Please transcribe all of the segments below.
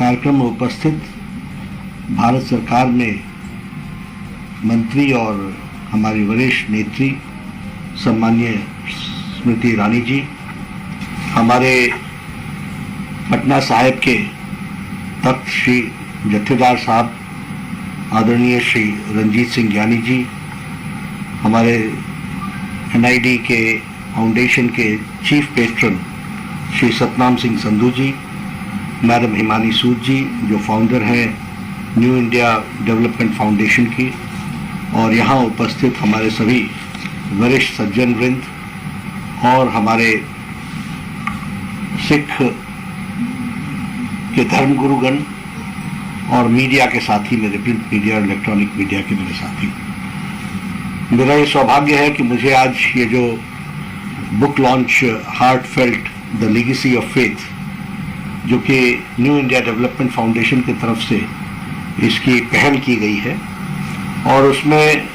कार्यक्रम में उपस्थित भारत सरकार में मंत्री और हमारी वरिष्ठ नेत्री सम्माननीय स्मृति ईरानी जी, हमारे पटना साहिब के तख्त श्री जत्थेदार साहब आदरणीय श्री रंजीत सिंह ज्ञानी जी, हमारे NID के फाउंडेशन के चीफ पेट्रन श्री सतनाम सिंह संधू जी, मैडम हिमानी सूद जी जो फाउंडर हैं न्यू इंडिया डेवलपमेंट फाउंडेशन की, और यहाँ उपस्थित हमारे सभी वरिष्ठ सज्जन वृंद और हमारे सिख के धर्म गुरुगण और मीडिया के साथी, मेरे प्रिंट मीडिया और इलेक्ट्रॉनिक मीडिया के मेरे साथी, मेरा ये सौभाग्य है कि मुझे आज ये जो book launch heartfelt the legacy of faith जो कि न्यू इंडिया डेवलपमेंट फाउंडेशन की तरफ से इसकी पहल की गई है और उसमें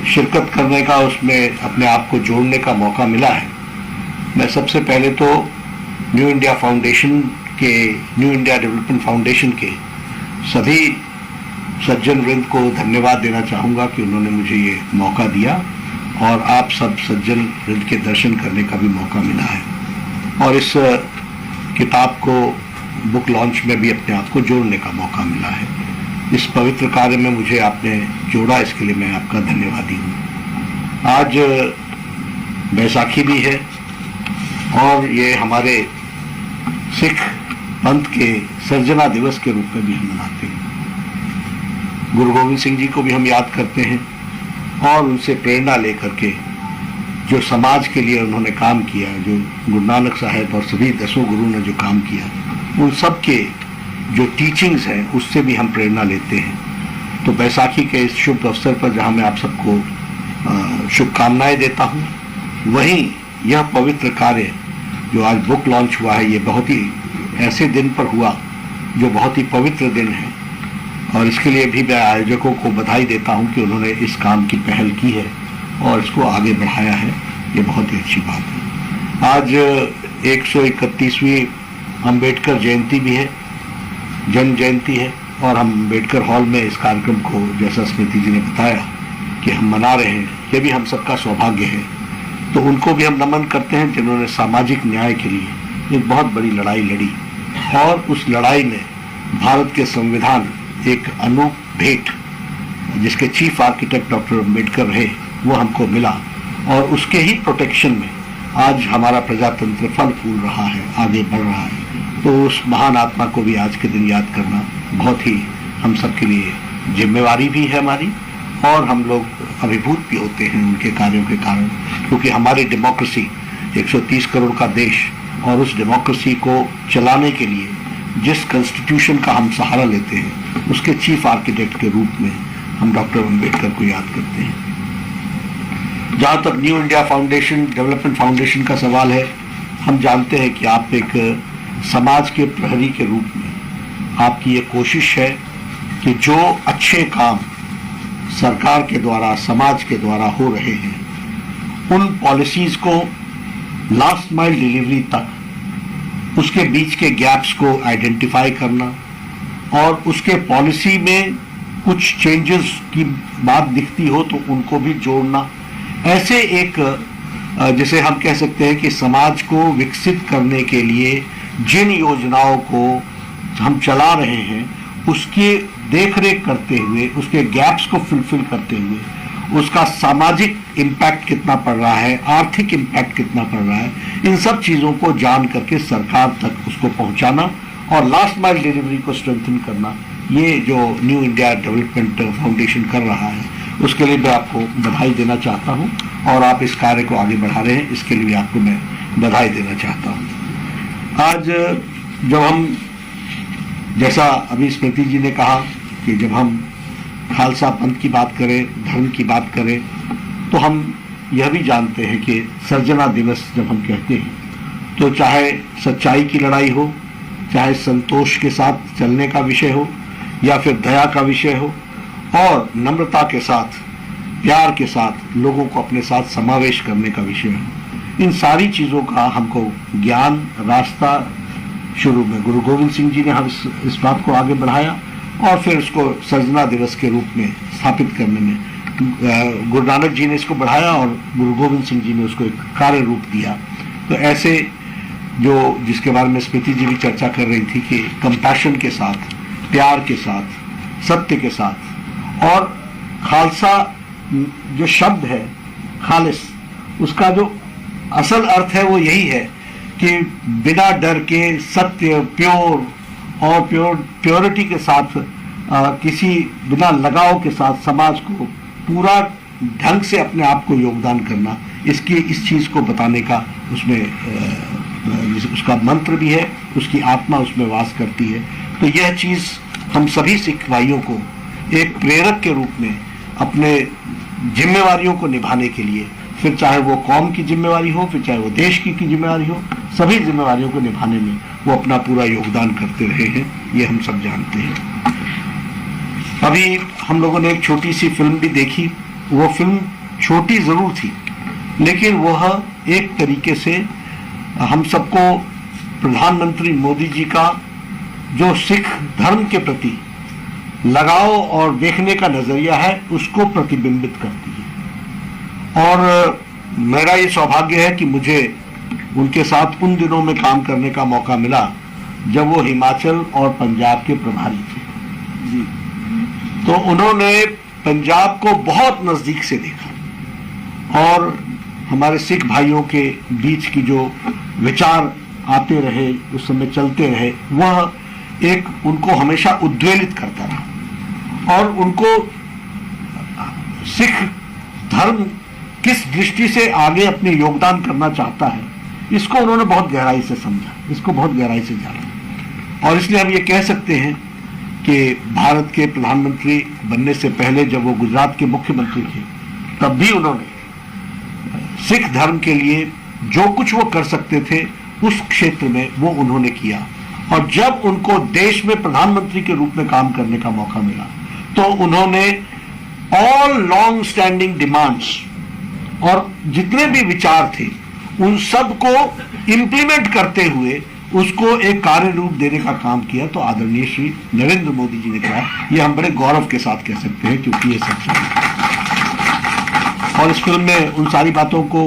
शिरकत करने का, उसमें अपने आप को जोड़ने का मौका मिला है, मैं सबसे पहले तो न्यू इंडिया डेवलपमेंट फाउंडेशन के सभी सज्जन वृंद को धन्यवाद देना चाहूँगा कि उन्होंने मुझे ये मौका दिया और आप सब सज्जन वृंद के दर्शन करने का भी मौका मिला है और इस किताब को बुक लॉन्च में भी अपने आप को जोड़ने का मौका मिला है। इस पवित्र कार्य में मुझे आपने जोड़ा, इसके लिए मैं आपका धन्यवादी हूँ। आज बैसाखी भी है और ये हमारे सिख पंथ के सर्जना दिवस के रूप में भी हम मनाते हैं। गुरु गोविंद सिंह जी को भी हम याद करते हैं और उनसे प्रेरणा लेकर के जो समाज के लिए उन्होंने काम किया, जो गुरु नानक साहब और सभी 10 गुरु ने जो काम किया, उन सब के जो टीचिंग्स हैं उससे भी हम प्रेरणा लेते हैं। तो बैसाखी के इस शुभ अवसर पर जहां मैं आप सबको शुभकामनाएं देता हूं, वहीं यह पवित्र कार्य जो आज बुक लॉन्च हुआ है, ये बहुत ही ऐसे दिन पर हुआ जो बहुत ही पवित्र दिन है और इसके लिए भी मैं आयोजकों को बधाई देता हूं कि उन्होंने इस काम की पहल की है और इसको आगे बढ़ाया है। ये बहुत ही अच्छी बात है। आज 131वीं अम्बेडकर जयंती भी है, जन्म जयंती है और हम अम्बेडकर हॉल में इस कार्यक्रम को, जैसा स्मृति जी ने बताया कि हम मना रहे हैं, ये भी हम सबका सौभाग्य है। तो उनको भी हम नमन करते हैं जिन्होंने सामाजिक न्याय के लिए एक बहुत बड़ी लड़ाई लड़ी और उस लड़ाई में भारत के संविधान एक अनूप भेंट जिसके चीफ आर्किटेक्ट डॉक्टर अम्बेडकर रहे, वो हमको मिला और उसके ही प्रोटेक्शन में आज हमारा प्रजातंत्र फल फूल रहा है, आगे बढ़ रहा है। तो उस महान आत्मा को भी आज के दिन याद करना बहुत ही हम सबके लिए जिम्मेवारी भी है हमारी, और हम लोग अभिभूत भी होते हैं उनके कार्यों के कारण, क्योंकि हमारी डेमोक्रेसी 130 करोड़ का देश और उस डेमोक्रेसी को चलाने के लिए जिस कॉन्स्टिट्यूशन का हम सहारा लेते हैं उसके चीफ आर्किटेक्ट के रूप में हम डॉक्टर अम्बेडकर को याद करते हैं। जहाँ तक new India foundation development foundation का सवाल है, हम जानते हैं कि आप एक समाज के प्रहरी के रूप में आपकी ये कोशिश है कि जो अच्छे काम सरकार के द्वारा, समाज के द्वारा हो रहे हैं, उन पॉलिसीज को लास्ट माइल डिलीवरी तक उसके बीच के गैप्स को आइडेंटिफाई करना और उसके पॉलिसी में कुछ चेंजेस की बात दिखती हो तो उनको भी जोड़ना, ऐसे एक जिसे हम कह सकते हैं कि समाज को विकसित करने के लिए जिन योजनाओं को हम चला रहे हैं उसकी देखरेख करते हुए, उसके गैप्स को फुलफिल करते हुए उसका सामाजिक इम्पैक्ट कितना पड़ रहा है, आर्थिक इम्पैक्ट कितना पड़ रहा है, इन सब चीज़ों को जान करके सरकार तक उसको पहुंचाना और लास्ट माइल डिलीवरी को स्ट्रेंथन करना, ये जो न्यू इंडिया डेवलपमेंट फाउंडेशन कर रहा है उसके लिए मैं आपको बधाई देना चाहता हूं और आप इस कार्य को आगे बढ़ा रहे हैं, इसके लिए आपको मैं बधाई देना चाहता हूं। आज जब हम, जैसा अभी स्मृति जी ने कहा कि जब हम खालसा पंथ की बात करें, धर्म की बात करें, तो हम यह भी जानते हैं कि सर्जना दिवस जब हम कहते हैं तो चाहे सच्चाई की लड़ाई हो, चाहे संतोष के साथ चलने का विषय हो या फिर दया का विषय हो और नम्रता के साथ, प्यार के साथ लोगों को अपने साथ समावेश करने का विषय हो, इन सारी चीज़ों का हमको ज्ञान, रास्ता शुरू में गुरु गोविंद सिंह जी ने हम इस बात को आगे बढ़ाया और फिर उसको सर्जना दिवस के रूप में स्थापित करने में गुरु नानक जी ने इसको बढ़ाया और गुरु गोविंद सिंह जी ने उसको एक कार्य रूप दिया। तो ऐसे जो जिसके बारे में स्मृति जी भी चर्चा कर रही थी कि कंपैशन के साथ, प्यार के साथ, सत्य के साथ, और खालसा जो शब्द है खालिस, उसका जो असल अर्थ है वो यही है कि बिना डर के सत्य, प्योर और प्योरिटी के साथ किसी बिना लगाव के साथ समाज को पूरा ढंग से अपने आप को योगदान करना, इस चीज को बताने का उसमें उसका मंत्र भी है, उसकी आत्मा उसमें वास करती है। तो यह चीज हम सभी सिख भाइयों को एक प्रेरक के रूप में अपने जिम्मेवारियों को निभाने के लिए, फिर चाहे वो कौम की जिम्मेवारी हो, फिर चाहे वो देश की जिम्मेवारी हो, सभी जिम्मेवारियों को निभाने में वो अपना पूरा योगदान करते रहे हैं, ये हम सब जानते हैं। अभी हम लोगों ने एक छोटी सी फिल्म भी देखी। वो फिल्म छोटी जरूर थी, लेकिन वह एक तरीके से हम सबको प्रधानमंत्री मोदी जी का जो सिख धर्म के प्रति लगाव और देखने का नजरिया है उसको प्रतिबिंबित करती है। और मेरा ये सौभाग्य है कि मुझे उनके साथ उन दिनों में काम करने का मौका मिला जब वो हिमाचल और पंजाब के प्रभारी थे जी। तो उन्होंने पंजाब को बहुत नजदीक से देखा और हमारे सिख भाइयों के बीच की जो विचार आते रहे, उस समय चलते रहे, वह एक उनको हमेशा उद्वेलित करता रहा। और उनको सिख धर्म किस दृष्टि से आगे अपने योगदान करना चाहता है, इसको उन्होंने बहुत गहराई से समझा, इसको बहुत गहराई से जाना। और इसलिए हम ये कह सकते हैं कि भारत के प्रधानमंत्री बनने से पहले जब वो गुजरात के मुख्यमंत्री थे, तब भी उन्होंने सिख धर्म के लिए जो कुछ वो कर सकते थे उस क्षेत्र में वो उन्होंने किया। और जब उनको देश में प्रधानमंत्री के रूप में काम करने का मौका मिला तो उन्होंने ऑल लॉन्ग स्टैंडिंग डिमांड्स और जितने भी विचार थे उन सब को इंप्लीमेंट करते हुए उसको एक कार्य रूप देने का काम किया। तो आदरणीय श्री नरेंद्र मोदी जी ने कहा, ये हम बड़े गौरव के साथ कह सकते हैं, क्योंकि ये सच है। और इस फिल्म में उन सारी बातों को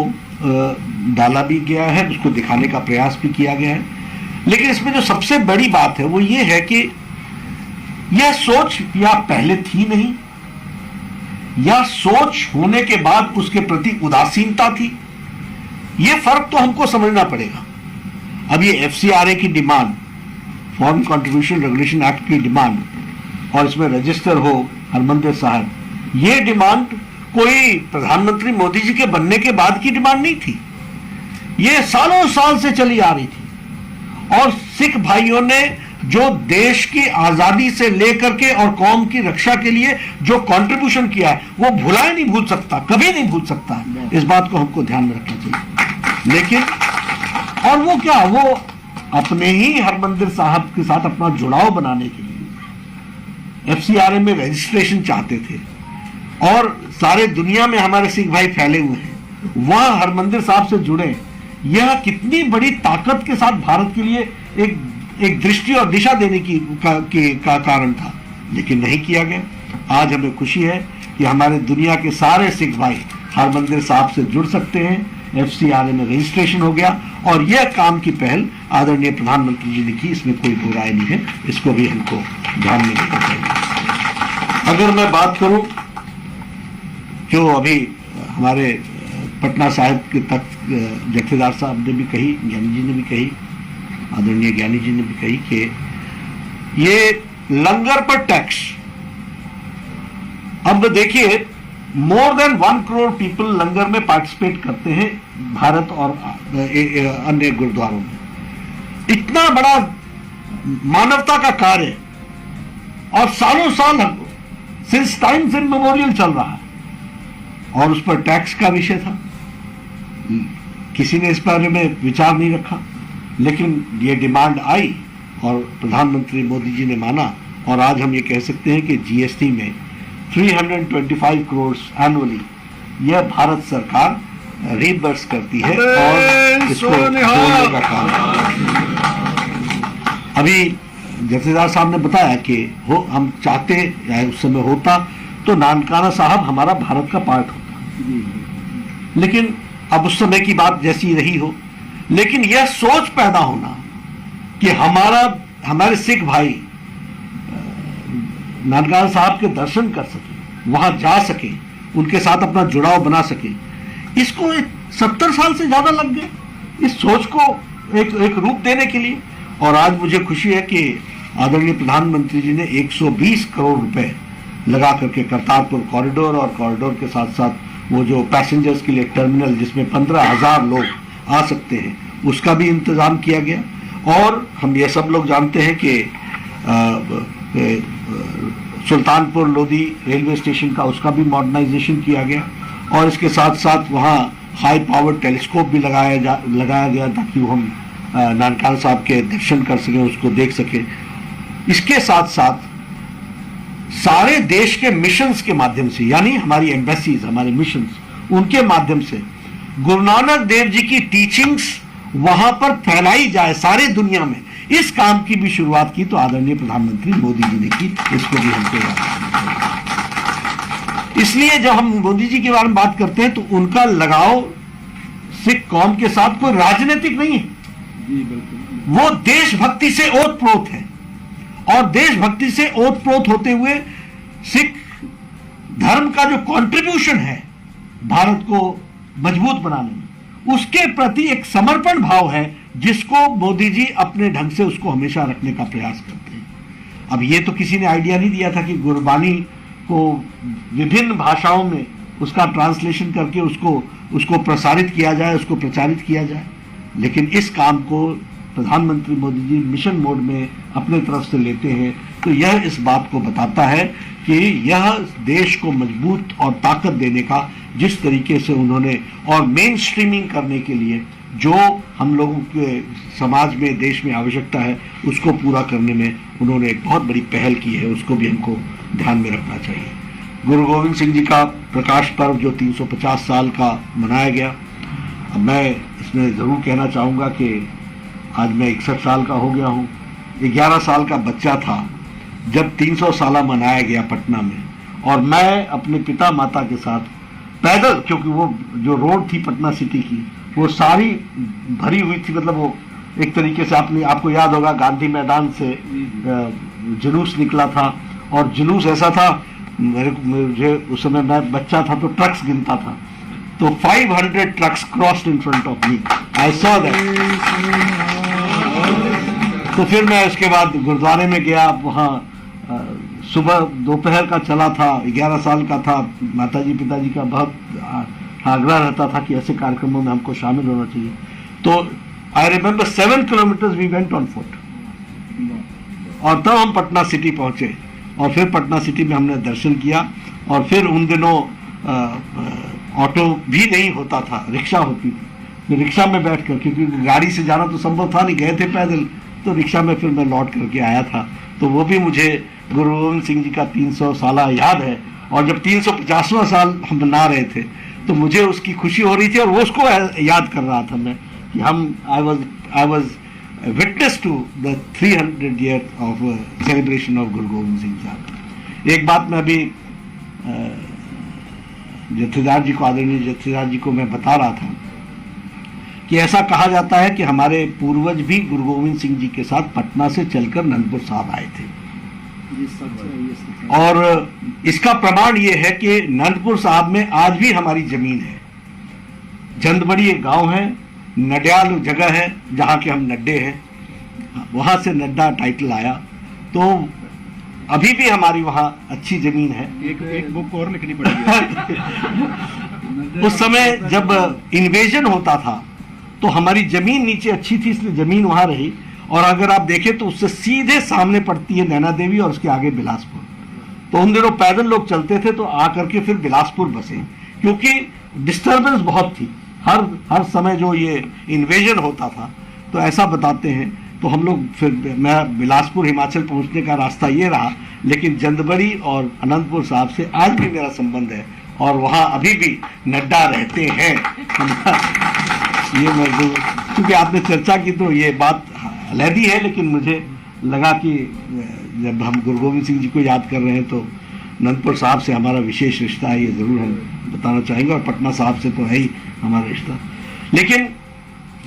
डाला भी गया है, उसको दिखाने का प्रयास भी किया गया है। लेकिन इसमें जो सबसे बड़ी बात है वो ये है कि यह सोच या पहले थी नहीं, या सोच होने के बाद उसके प्रति उदासीनता थी, यह फर्क तो हमको समझना पड़ेगा। अब ये एफसीआरए की demand, foreign contribution regulation act की डिमांड, और इसमें रजिस्टर हो हरमंदिर साहब, ये डिमांड कोई प्रधानमंत्री मोदी जी के बनने के बाद की डिमांड नहीं थी, ये सालों साल से चली आ रही थी। और सिख भाइयों ने जो देश की आजादी से लेकर के और कौम की रक्षा के लिए जो कंट्रीब्यूशन किया है वो भुला ही नहीं भूल सकता, कभी नहीं भूल सकता। इस बात को हमको ध्यान में रखना चाहिए। लेकिन और वो क्या, वो अपने ही हरमंदिर साहब के साथ अपना जुड़ाव बनाने के लिए एफसीआरए में रजिस्ट्रेशन चाहते थे, और सारे दुनिया में हमारे सिख भाई फैले हुए हैं, वह हरमंदिर साहब से जुड़े। यह कितनी बड़ी ताकत के साथ भारत के लिए एक दृष्टि और दिशा देने का कारण था, लेकिन नहीं किया गया। आज हमें खुशी है कि हमारे दुनिया के सारे सिख भाई हरमंदिर साहब से जुड़ सकते हैं, एफसीआरए में रजिस्ट्रेशन हो गया, और यह काम की पहल आदरणीय प्रधानमंत्री जी ने की, इसमें कोई बुरी राय नहीं है, इसको भी हमको ध्यान में रखना चाहिए। अगर मैं बात करूं जो अभी हमारे पटना साहिब के तख्त जत्थेदार साहब ने भी कही, ज्ञानी जी ने भी कही, आदरणीय ज्ञानी जी ने भी कही कि ये लंगर पर टैक्स, अब देखिए मोर देन 1 करोड़ पीपल लंगर में पार्टिसिपेट करते हैं भारत और अन्य गुरुद्वारों में। इतना बड़ा मानवता का कार्य, और सालों साल सिंस टाइम्स इमेमोरियल चल रहा है, और उस पर टैक्स का विषय था। किसी ने इस बारे में विचार नहीं रखा, लेकिन ये डिमांड आई और प्रधानमंत्री मोदी जी ने माना, और आज हम ये कह सकते हैं कि जीएसटी में 325 करोड़ एनुअली यह भारत सरकार रिबर्स करती है और इसको जोड़ने का काम। अभी जथेदार साहब ने बताया कि हम चाहते या उस समय होता तो नानकाना साहब हमारा भारत का पार्ट होता, लेकिन अब उस समय की बात जैसी रही हो, लेकिन यह सोच पैदा होना कि हमारे सिख भाई नानकाना साहब के दर्शन कर सके, वहां जा सके, उनके साथ अपना जुड़ाव बना सके, इसको 70 साल से ज्यादा लग गए इस सोच को एक रूप देने के लिए। और आज मुझे खुशी है कि आदरणीय प्रधानमंत्री जी ने 120 करोड़ रुपए लगा करके करतारपुर कॉरिडोर और कॉरिडोर के साथ साथ वो जो पैसेंजर्स के लिए टर्मिनल जिसमें 15,000 लोग आ सकते हैं उसका भी इंतजाम किया गया। और हम ये सब लोग जानते हैं कि सुल्तानपुर लोधी रेलवे स्टेशन का उसका भी मॉडर्नाइजेशन किया गया और इसके साथ साथ वहाँ हाई पावर टेलीस्कोप भी लगाया गया ताकि वो हम नानकाना साहब के दर्शन कर सकें, उसको देख सकें। इसके साथ साथ सारे देश के मिशंस के माध्यम से, यानी हमारी एम्बेसीज, हमारे मिशंस, उनके माध्यम से गुरु नानक देव जी की टीचिंग्स वहां पर फैलाई जाए सारी दुनिया में, इस काम की भी शुरुआत की तो आदरणीय प्रधानमंत्री मोदी जी ने की। इसको भी हमको याद रखना चाहिए। इसलिए जब हम मोदी जी के बारे में बात करते हैं तो उनका लगाव सिख कौम के साथ कोई राजनीतिक नहीं है, वो देशभक्ति से ओतप्रोत है। और देशभक्ति से ओतप्रोत होते हुए सिख धर्म का जो कंट्रीब्यूशन है भारत को मजबूत बनाने में, उसके प्रति एक समर्पण भाव है जिसको मोदी जी अपने ढंग से उसको हमेशा रखने का प्रयास करते हैं। अब ये तो किसी ने आइडिया नहीं दिया था कि गुरबानी को विभिन्न भाषाओं में उसका ट्रांसलेशन करके उसको प्रसारित किया जाए, उसको प्रचारित किया जाए, लेकिन इस काम को प्रधानमंत्री मोदी जी मिशन मोड में अपने तरफ से लेते हैं। तो यह इस बात को बताता है कि यह देश को मजबूत और ताकत देने का जिस तरीके से उन्होंने और मेन स्ट्रीमिंग करने के लिए जो हम लोगों के समाज में, देश में आवश्यकता है, उसको पूरा करने में उन्होंने एक बहुत बड़ी पहल की है, उसको भी हमको ध्यान में रखना चाहिए। गुरु गोविंद सिंह जी का प्रकाश पर्व जो 350 साल का मनाया गया, अब मैं इसमें ज़रूर कहना चाहूँगा कि आज मैं 61 साल का हो गया हूँ। 11 साल का बच्चा था जब 300 साल मनाया गया पटना में, और मैं अपने पिता माता के साथ पैदल, क्योंकि वो जो रोड थी पटना सिटी की वो सारी भरी हुई थी, मतलब वो एक तरीके से आपको याद होगा गांधी मैदान से जुलूस निकला था, और जुलूस ऐसा था, मुझे उस समय मैं बच्चा था तो ट्रक्स गिनता था, तो 500 trucks crossed in front of me, I saw that. तो फिर मैं उसके बाद गुरुद्वारे में गया, वहाँ सुबह दोपहर का चला था, 11 साल का था, माताजी पिताजी का बहुत आग्रह रहता था कि ऐसे कार्यक्रमों में हमको शामिल होना चाहिए। तो I remember 7 kilometres we went on foot, और तब हम पटना सिटी पहुंचे, और फिर पटना सिटी में हमने दर्शन किया। और फिर उन दिनों ऑटो भी नहीं होता था, रिक्शा होती थी, रिक्शा में बैठ कर, क्योंकि गाड़ी से जाना तो संभव था नहीं, गए थे पैदल, तो रिक्शा में फिर मैं लौट करके आया था। तो वो भी मुझे गुरु गोविंद सिंह जी का 300 साल याद है। और जब 350वां साल हम मना रहे थे तो मुझे उसकी खुशी हो रही थी, और वो उसको याद कर रहा था मैं कि I was witness to the 300 year of celebration of Guru Gobind Singh साहब। एक बात मैं अभी जथेदार जी को, आदरणीय जथेदार जी को मैं बता रहा था कि ऐसा कहा जाता है कि हमारे पूर्वज भी गुरु गोविंद सिंह जी के साथ पटना से चलकर नंदपुर साहब आए थे, और इसका प्रमाण ये है कि नंदपुर साहब में आज भी हमारी जमीन है। जंदबड़ी एक गांव है, नड्याल जगह है जहाँ के हम नड्डे हैं, वहाँ से नड्डा टाइटल आया, तो अभी भी हमारी वहाँ अच्छी जमीन है। एक बुक और लिखनी पड़ेगी। उस समय जब इन्वेजन होता था तो हमारी जमीन नीचे अच्छी थी, इसलिए जमीन वहाँ रही। और अगर आप देखें तो उससे सीधे सामने पड़ती है नैना देवी और उसके आगे बिलासपुर। तो उन दिनों पैदल लोग चलते थे, तो आकर के फिर बिलासपुर बसे, क्योंकि डिस्टर्बेंस बहुत थी हर समय जो ये इन्वेजन होता था। तो ऐसा बताते हैं, तो हम लोग फिर मैं बिलासपुर हिमाचल पहुंचने का रास्ता ये रहा, लेकिन जंदबड़ी और अनंतपुर साहब से आज भी मेरा संबंध है, और वहाँ अभी भी नड्डा रहते हैं। ये मैं क्योंकि आपने चर्चा की तो ये बात अलहदी है, लेकिन मुझे लगा कि जब हम गुरु गोविंद सिंह जी को याद कर रहे हैं तो नंदपुर साहब से हमारा विशेष रिश्ता है, ये ज़रूर हम बताना चाहेंगे, और पटना साहब से तो है ही हमारा रिश्ता। लेकिन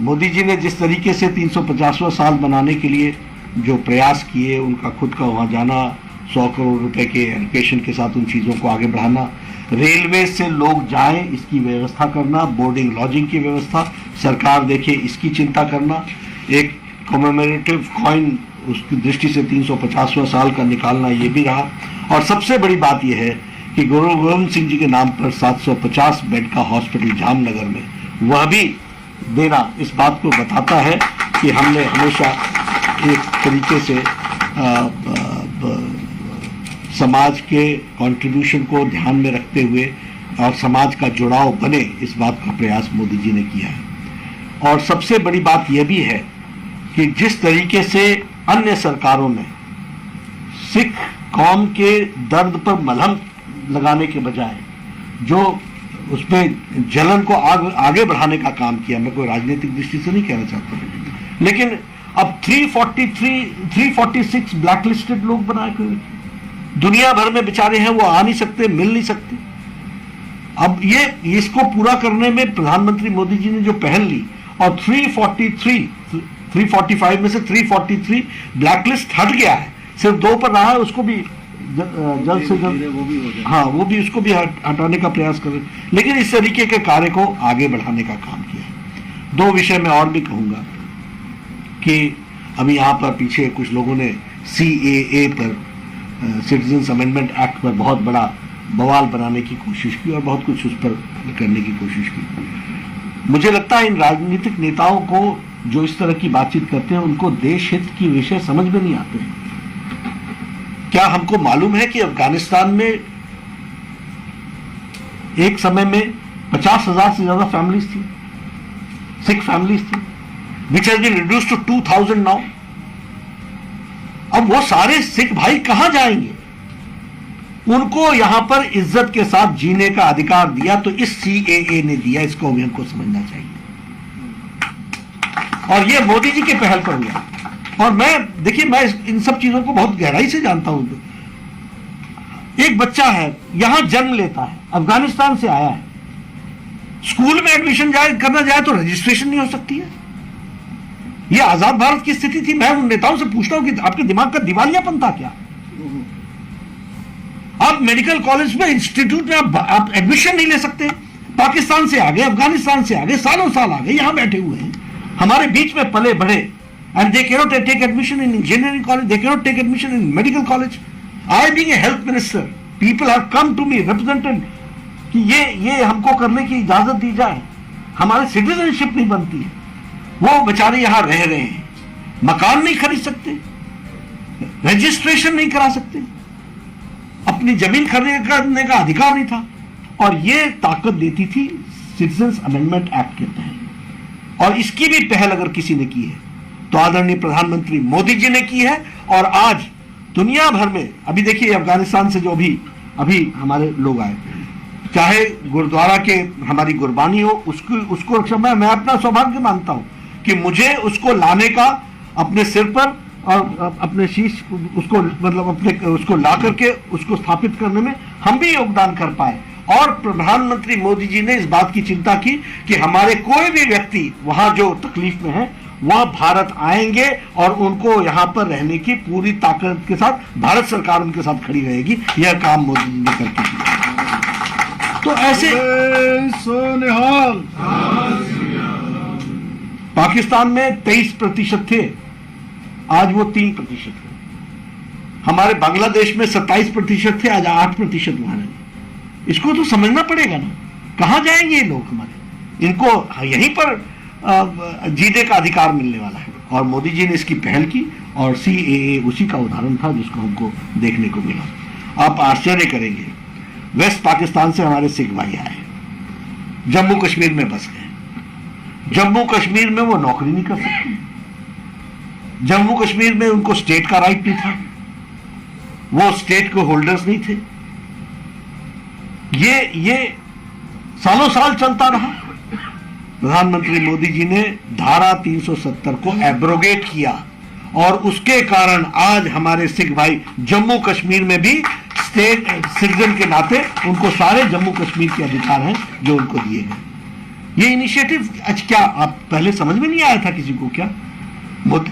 मोदी जी ने जिस तरीके से 350वां साल मनाने के लिए जो प्रयास किए, उनका खुद का वहाँ जाना, 100 करोड़ रुपए के एलोकेशन के साथ उन चीज़ों को आगे बढ़ाना, रेलवे से लोग जाएं इसकी व्यवस्था करना, बोर्डिंग लॉजिंग की व्यवस्था सरकार देखे इसकी चिंता करना, एक कॉमेमोरेटिव कॉइन उसकी दृष्टि से 350वां साल का निकालना, ये भी रहा। और सबसे बड़ी बात यह है कि गुरु गोविंद सिंह जी के नाम पर 750 बेड का हॉस्पिटल जामनगर में, वह भी देना इस बात को बताता है कि हमने हमेशा एक तरीके से समाज के कंट्रीब्यूशन को ध्यान में रखते हुए और समाज का जुड़ाव बने, इस बात का प्रयास मोदी जी ने किया है। और सबसे बड़ी बात यह भी है कि जिस तरीके से अन्य सरकारों ने सिख कौम के दर्द पर मलहम लगाने के बजाय जो उसमें जलन को आगे बढ़ाने का काम किया, मैं कोई राजनीतिक दृष्टि से नहीं कहना चाहता, लेकिन अब 346 ब्लैकलिस्टेड लोग बनाए हुए, दुनिया भर में बेचारे हैं, वो आ नहीं सकते, मिल नहीं सकते। अब ये इसको पूरा करने में प्रधानमंत्री मोदी जी ने जो पहल ली, और 345 में से 343 ब्लैकलिस्ट हट गया है, सिर्फ 2 पर रहा है, उसको भी जल्द से जल्द वो भी उसको भी हटाने का प्रयास कर रहे, लेकिन इस तरीके के कार्य को आगे बढ़ाने का काम किया है। 2 विषय में और भी कहूंगा कि अभी यहाँ पर पीछे कुछ लोगों ने CAA पर, सिटीजन्स अमेंडमेंट एक्ट पर बहुत बड़ा बवाल बनाने की कोशिश की और बहुत कुछ उस पर करने की कोशिश की। मुझे लगता है इन राजनीतिक नेताओं को जो इस तरह की बातचीत करते हैं, उनको देश हित की विषय समझ में नहीं आते हैं। क्या हमको मालूम है कि अफगानिस्तान में एक समय में 50,000 से ज्यादा फैमिलीज थी, सिख फैमिलीज थी, which has been reduced to 2,000 now. अब वो सारे सिख भाई कहां जाएंगे? उनको यहां पर इज्जत के साथ जीने का अधिकार दिया तो इस CAA ने दिया, इसको भी हमको समझना चाहिए। और ये मोदी जी के पहल पर हुआ। और मैं देखिए, मैं इन सब चीजों को बहुत गहराई से जानता हूं। एक बच्चा है, यहां जन्म लेता है, अफगानिस्तान से आया है, स्कूल में एडमिशन करना जाए तो रजिस्ट्रेशन नहीं हो सकती है। यह आजाद भारत की स्थिति थी। मैं उन नेताओं से पूछता हूं कि आपके दिमाग का दिवालियापन था क्या? आप मेडिकल कॉलेज में, इंस्टीट्यूट में आप एडमिशन नहीं ले सकते। पाकिस्तान से आ गए, अफगानिस्तान से आ गए, सालों साल आ गए, यहां बैठे हुए हैं, हमारे बीच में पले बढ़े, and they cannot take admission in engineering college, they cannot take admission in medical college. I being a health minister, people have come to me represented कि ये हमको करने की इजाजत दी जाए। हमारी सिटीजनशिप नहीं बनती है, वो बेचारे यहां रह रहे हैं, मकान नहीं खरीद सकते, रजिस्ट्रेशन नहीं करा सकते, अपनी जमीन खरीदने का अधिकार नहीं था। और ये ताकत देती थी सिटीजन्स अमेंडमेंट एक्ट के तहत। और इसकी भी पहल अगर किसी ने की है तो आदरणीय प्रधानमंत्री मोदी जी ने की है। और आज दुनिया भर में, अभी देखिए अफगानिस्तान से जो अभी हमारे लोग आए, चाहे गुरुद्वारा के हमारी कुर्बानी हो, उसको मैं अपना सौभाग्य मानता हूं कि मुझे उसको लाने का अपने सिर पर और अपने शीश उसको मतलब उसको ला करके उसको स्थापित करने में हम भी योगदान कर पाए। और प्रधानमंत्री मोदी जी ने इस बात की चिंता की कि हमारे कोई भी व्यक्ति वहां जो तकलीफ में है वह भारत आएंगे और उनको यहां पर रहने की पूरी ताकत के साथ भारत सरकार उनके साथ खड़ी रहेगी। यह काम मोदी जी ने करके किया। तो ऐसे सोनिहाल पाकिस्तान में 23% थे, आज वो 3% है। हमारे बांग्लादेश में 27% थे, आज 8% वहां हैं। इसको तो समझना पड़ेगा ना, कहां जाएंगे ये लोग हमारे? इनको यहीं पर जीने का अधिकार मिलने वाला है। और मोदी जी ने इसकी पहल की और CAA उसी का उदाहरण था जिसको हमको देखने को मिला। आप आश्चर्य करेंगे, वेस्ट पाकिस्तान से हमारे सिख भाई आए, जम्मू कश्मीर में बस गए। जम्मू कश्मीर में वो नौकरी नहीं कर सकते, जम्मू कश्मीर में उनको स्टेट का राइट नहीं था, वो स्टेट के होल्डर्स नहीं थे। ये सालों साल चलता रहा। प्रधानमंत्री मोदी जी ने धारा 370 को एब्रोगेट किया और उसके कारण आज हमारे सिख भाई जम्मू कश्मीर में भी स्टेट सिटीजन के नाते उनको सारे जम्मू कश्मीर के अधिकार हैं जो उनको दिए गए। ये इनिशिएटिव आज क्या आप पहले समझ में नहीं आया था किसी को क्या? मोदी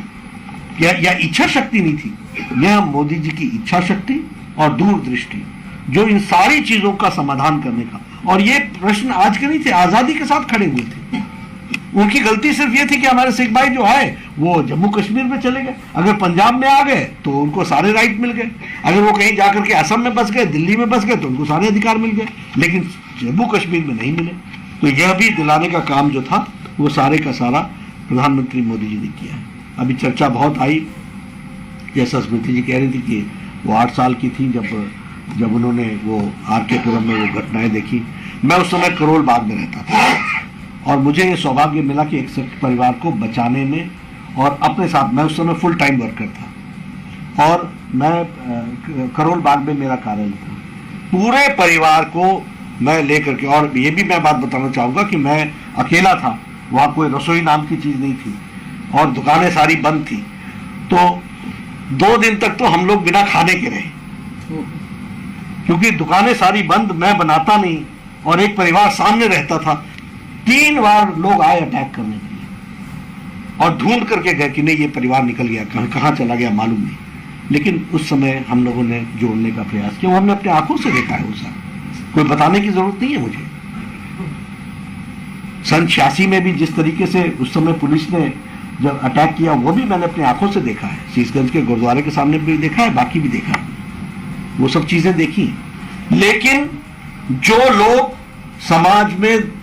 या इच्छा शक्ति नहीं थी? यह मोदी जी की इच्छा शक्ति और दूरदृष्टि जो इन सारी चीजों का समाधान करने का, और ये प्रश्न आज के नहीं थे, आजादी के साथ खड़े हुए थे। उनकी गलती सिर्फ ये थी कि हमारे सिख भाई जो है वो जम्मू कश्मीर में चले गए, अगर पंजाब में आ गए तो उनको सारे राइट मिल गए, अगर वो कहीं जाकर के असम में बस गए, दिल्ली में बस गए तो उनको सारे अधिकार मिल गए, लेकिन जम्मू कश्मीर में नहीं मिले। तो यह भी दिलाने का काम जो था वो सारे का सारा प्रधानमंत्री मोदी जी ने किया है। अभी चर्चा बहुत आई, जैसा स्मृति जी कह रही थी कि वो 8 साल की थी जब उन्होंने वो RK पुरम में वो घटनाएं देखी। मैं उस समय करोल बाग में रहता था और मुझे ये सौभाग्य मिला कि एक सिख परिवार को बचाने में और अपने साथ, मैं उस समय फुल टाइम वर्कर था और मैं करोल बाग में मेरा कार्यालय था, पूरे परिवार को मैं लेकर के, और ये भी मैं बात बताना चाहूँगा कि मैं अकेला था, वहाँ कोई रसोई नाम की चीज़ नहीं थी और दुकानें सारी बंद थी। तो 2 दिन तक तो हम लोग बिना खाने के रहे क्योंकि दुकानें सारी बंद, मैं बनाता नहीं और एक परिवार सामने रहता था। 3 बार लोग आए अटैक करने के लिए और ढूंढ करके गए कि नहीं ये परिवार निकल गया, कहाँ चला गया मालूम नहीं। लेकिन उस समय हम लोगों ने जोड़ने का प्रयास किया, वो हमने अपने आंखों से देखा है। वो सारा कोई बताने की जरूरत नहीं है मुझे। सन 86 में भी जिस तरीके से उस समय पुलिस ने जब अटैक किया वो भी मैंने अपनी आंखों से देखा है, शीशगंज के गुरुद्वारे के सामने भी देखा है, बाकी भी देखा है, वो सब चीजें देखी। लेकिन जो लोग समाज में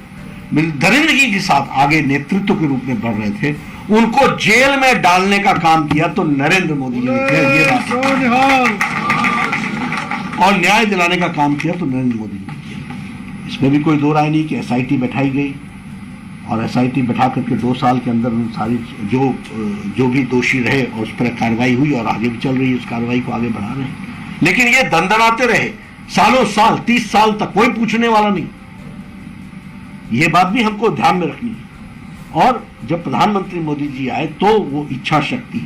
दरिंदगी के साथ आगे नेतृत्व के रूप में बढ़ रहे थे उनको जेल में डालने का काम किया तो नरेंद्र मोदी जी ने किया ये बात, और न्याय दिलाने का काम किया तो नरेंद्र मोदी जी ने किया। इसमें भी कोई दो राय नहीं कि SIT बैठाई गई और SIT बैठा करके 2 साल के अंदर उन सारी जो भी दोषी रहे और उस पर कार्रवाई हुई और आगे भी चल रही है, उस कार्रवाई को आगे बढ़ा रहे हैं। लेकिन ये दंदनाते रहे सालों साल, 30 साल तक, कोई पूछने वाला नहीं। ये बात भी हमको ध्यान में रखनी है। और जब प्रधानमंत्री मोदी जी आए तो वो इच्छा शक्ति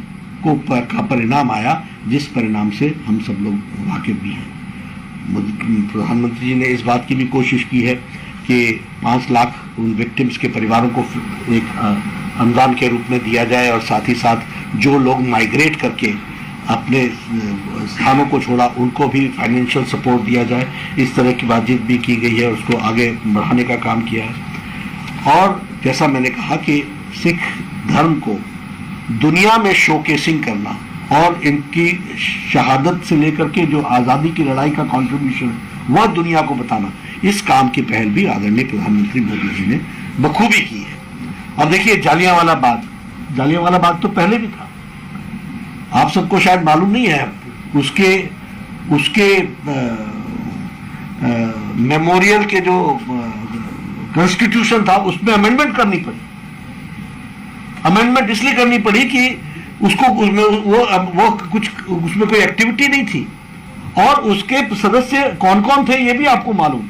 का परिणाम आया जिस परिणाम से हम सब लोग वाकिफ भी हैं। प्रधानमंत्री जी ने इस बात की भी कोशिश की है कि 5 लाख उन विक्टिम्स के परिवारों को एक अनुदान के रूप में दिया जाए और साथ ही साथ जो लोग माइग्रेट करके अपने स्थानों को छोड़ा उनको भी फाइनेंशियल सपोर्ट दिया जाए। इस तरह की बातचीत भी की गई है, उसको आगे बढ़ाने का काम किया है। और जैसा मैंने कहा कि सिख धर्म को दुनिया में शोकेसिंग करना और इनकी शहादत से लेकर के जो आज़ादी की लड़ाई का कंट्रीब्यूशन वह दुनिया को बताना, इस काम की पहल भी आदरणीय प्रधानमंत्री मोदी जी ने बखूबी की है। अब देखिए जालियांवाला बाग तो पहले भी था, आप सबको शायद मालूम नहीं है। उसके मेमोरियल के जो कॉन्स्टिट्यूशन था उसमें अमेंडमेंट करनी पड़ी। अमेंडमेंट इसलिए करनी पड़ी कि उसको वो कुछ उसमें कोई एक्टिविटी नहीं थी और उसके सदस्य कौन कौन थे ये भी आपको मालूम।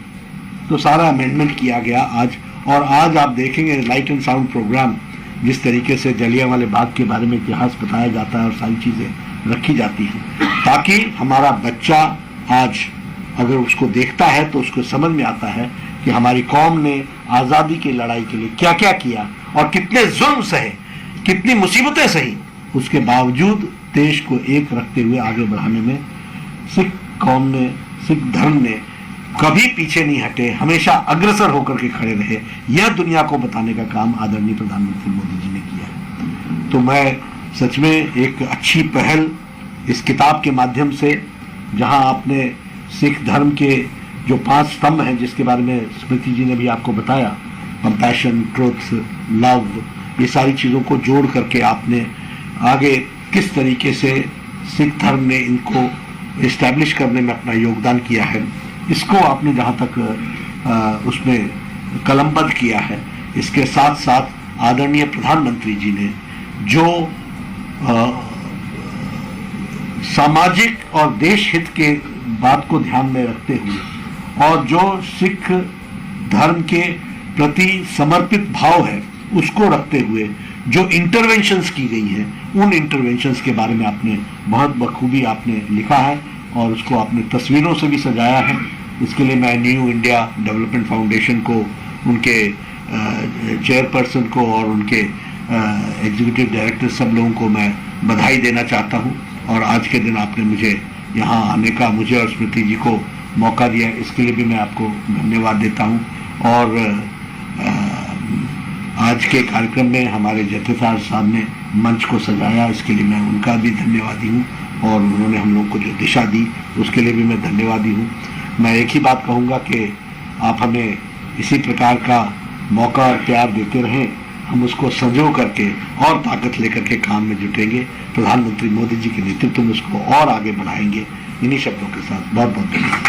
तो सारा अमेंडमेंट किया गया आज, और आज आप देखेंगे लाइट एंड साउंड प्रोग्राम जिस तरीके से जलियांवाले बाग के बारे में इतिहास बताया जाता है और सारी चीज़ें रखी जाती हैं ताकि हमारा बच्चा आज अगर उसको देखता है तो उसको समझ में आता है कि हमारी कौम ने आज़ादी की लड़ाई के लिए क्या क्या किया और कितने जुल्म सहे, कितनी मुसीबतें सही, उसके बावजूद देश को एक रखते हुए आगे बढ़ाने में सिख कौम ने, सिख धर्म ने कभी पीछे नहीं हटे, हमेशा अग्रसर होकर के खड़े रहे। यह दुनिया को बताने का काम आदरणीय प्रधानमंत्री मोदी जी ने किया है। तो मैं सच में एक अच्छी पहल इस किताब के माध्यम से, जहां आपने सिख धर्म के जो 5 स्तंभ हैं जिसके बारे में स्मृति जी ने भी आपको बताया, कंपैशन, ट्रुथ, लव, ये सारी चीज़ों को जोड़ करके आपने आगे किस तरीके से सिख धर्म ने इनको इस्टेब्लिश करने में अपना योगदान किया है, इसको आपने जहाँ तक उसमें कलमबद्ध किया है। इसके साथ साथ आदरणीय प्रधानमंत्री जी ने जो सामाजिक और देश हित के बात को ध्यान में रखते हुए और जो सिख धर्म के प्रति समर्पित भाव है उसको रखते हुए जो इंटरवेंशंस की गई हैं उन इंटरवेंशंस के बारे में आपने बहुत बखूबी आपने लिखा है और उसको आपने तस्वीरों से भी सजाया है। इसके लिए मैं न्यू इंडिया डेवलपमेंट फाउंडेशन को, उनके चेयरपर्सन को और उनके एग्जीक्यूटिव डायरेक्टर सब लोगों को मैं बधाई देना चाहता हूं। और आज के दिन आपने मुझे यहाँ आने का, मुझे और स्मृति जी को मौका दिया, इसके लिए भी मैं आपको धन्यवाद देता हूं। और आज के कार्यक्रम में हमारे जत्थेदार साहब ने मंच को सजाया, इसके लिए मैं उनका भी धन्यवादी हूँ और उन्होंने हम लोगों को जो दिशा दी उसके लिए भी मैं धन्यवादी हूँ। मैं एक ही बात कहूँगा कि आप हमें इसी प्रकार का मौका और प्यार देते रहें, हम उसको संजो करके और ताकत लेकर के काम में जुटेंगे। प्रधानमंत्री मोदी जी के नेतृत्व में उसको और आगे बढ़ाएंगे। इन्हीं शब्दों के साथ बहुत बहुत धन्यवाद।